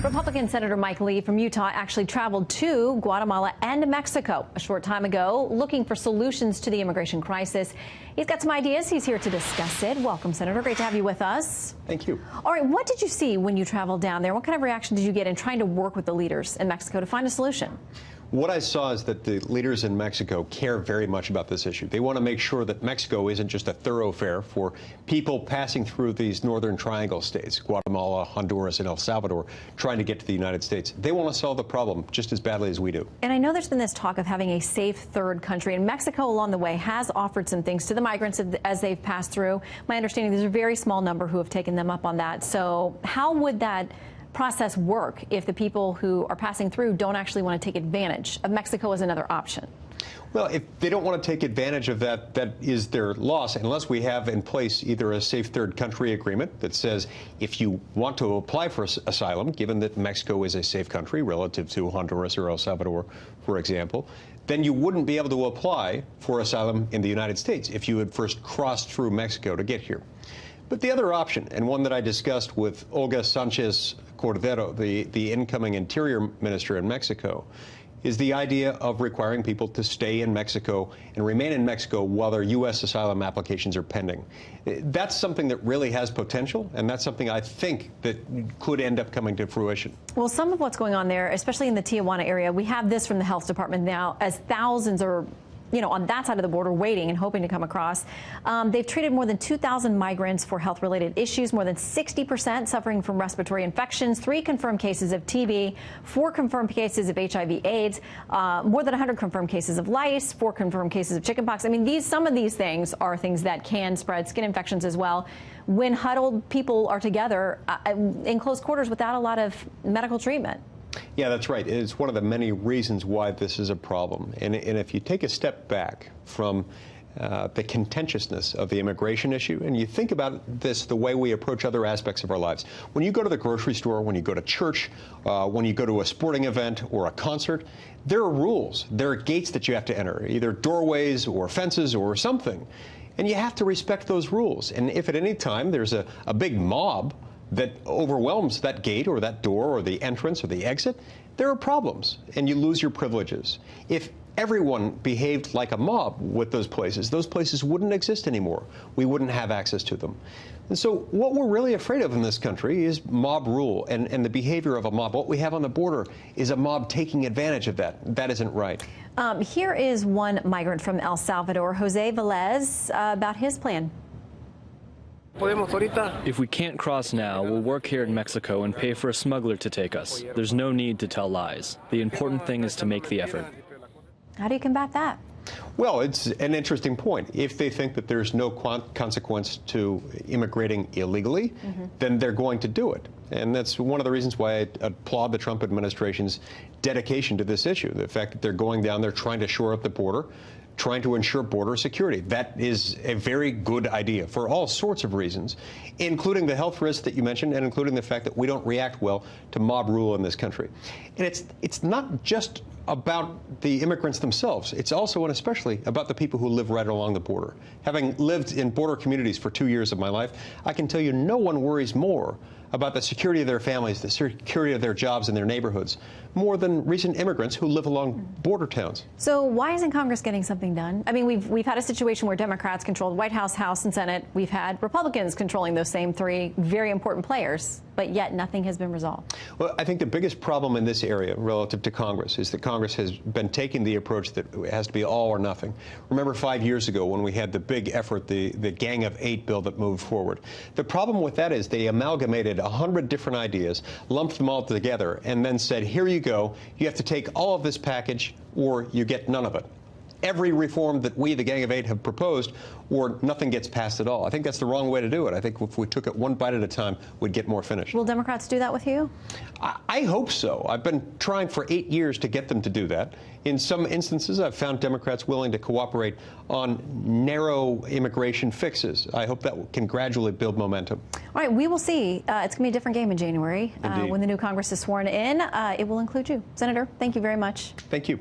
Republican Senator Mike Lee from Utah actually traveled to Guatemala and Mexico a short time ago, looking for solutions to the immigration crisis. He's got some ideas. He's here to discuss it. Welcome, Senator. Great to have you with us. Thank you. All right, what did you see when you traveled down there? What kind of reaction did you get in trying to work with the leaders in Mexico to find a solution? What I saw is that the leaders in Mexico care very much about this issue. They want to make sure that Mexico isn't just a thoroughfare for people passing through these northern triangle states, Guatemala, Honduras, and El Salvador, trying to get to the United States. They want to solve the problem just as badly as we do. And I know there's been this talk of having a safe third country, and Mexico along the way has offered some things to the migrants as they've passed through. My understanding is there's a very small number who have taken them up on that. So how would that process work if the people who are passing through don't actually want to take advantage of Mexico as another option? Well, if they don't want to take advantage of that, that is their loss, unless we have in place either a safe third country agreement that says if you want to apply for asylum, given that Mexico is a safe country relative to Honduras or El Salvador, for example, then you wouldn't be able to apply for asylum in the United States if you had first crossed through Mexico to get here. But the other option, and one that I discussed with Olga Sanchez Cordero, the incoming Interior Minister in Mexico, is the idea of requiring people to stay in Mexico and remain in Mexico while their U.S. asylum applications are pending. That's something that really has potential, and that's something I think that could end up coming to fruition. Well, some of what's going on there, especially in the Tijuana area, we have this from the health department now, as thousands are on that side of the border waiting and hoping to come across. They've treated more than 2,000 migrants for health-related issues, more than 60% suffering from respiratory infections, 3 confirmed cases of TB, 4 confirmed cases of HIV/AIDS, more than 100 confirmed cases of lice, 4 confirmed cases of chickenpox. I mean, some of these things are things that can spread, skin infections as well. When huddled people are together in close quarters without a lot of medical treatment. Yeah, that's right. It's one of the many reasons why this is a problem. And if you take a step back from the contentiousness of the immigration issue, and you think about this the way we approach other aspects of our lives. When you go to the grocery store, when you go to church, when you go to a sporting event or a concert, there are rules. There are gates that you have to enter, either doorways or fences or something. And you have to respect those rules. And if at any time there's a big mob that overwhelms that gate or that door or the entrance or the exit, there are problems, and you lose your privileges. If everyone behaved like a mob with those places wouldn't exist anymore. We wouldn't have access to them. And so what we're really afraid of in this country is mob rule and the behavior of a mob. What we have on the border is a mob taking advantage of that. That isn't right. Here is one migrant from El Salvador, Jose Velez, about his plan. If we can't cross now, we'll work here in Mexico and pay for a smuggler to take us. There's no need to tell lies. The important thing is to make the effort. How do you combat that? Well, it's an interesting point. If they think that there's no consequence to immigrating illegally, then they're going to do it. And that's one of the reasons why I applaud the Trump administration's dedication to this issue, the fact that they're going down there trying to shore up the border, trying to ensure border security. That is a very good idea for all sorts of reasons, including the health risks that you mentioned and including the fact that we don't react well to mob rule in this country. And it's not just about the immigrants themselves. It's also and especially about the people who live right along the border. Having lived in border communities for 2 years of my life, I can tell you no one worries more about the security of their families, the security of their jobs and their neighborhoods, more than recent immigrants who live along border towns. So why isn't Congress getting something done? I mean, we've had a situation where Democrats controlled White House, House, and Senate. We've had Republicans controlling those same 3 very important players, but yet nothing has been resolved. Well, I think the biggest problem in this area relative to Congress is that Congress has been taking the approach that it has to be all or nothing. Remember 5 years ago when we had the big effort, the Gang of 8 bill that moved forward. The problem with that is they amalgamated 100 different ideas, lumped them all together, and then said, here you go, you have to take all of this package or you get none of it. Every reform that we, the Gang of 8, have proposed, or nothing gets passed at all. I think that's the wrong way to do it. I think if we took it one bite at a time, we'd get more finished. Will Democrats do that with you? I hope so. I've been trying for 8 years to get them to do that. In some instances, I've found Democrats willing to cooperate on narrow immigration fixes. I hope that can gradually build momentum. All right, we will see. It's going to be a different game in January when the new Congress is sworn in. It will include you. Senator, thank you very much. Thank you.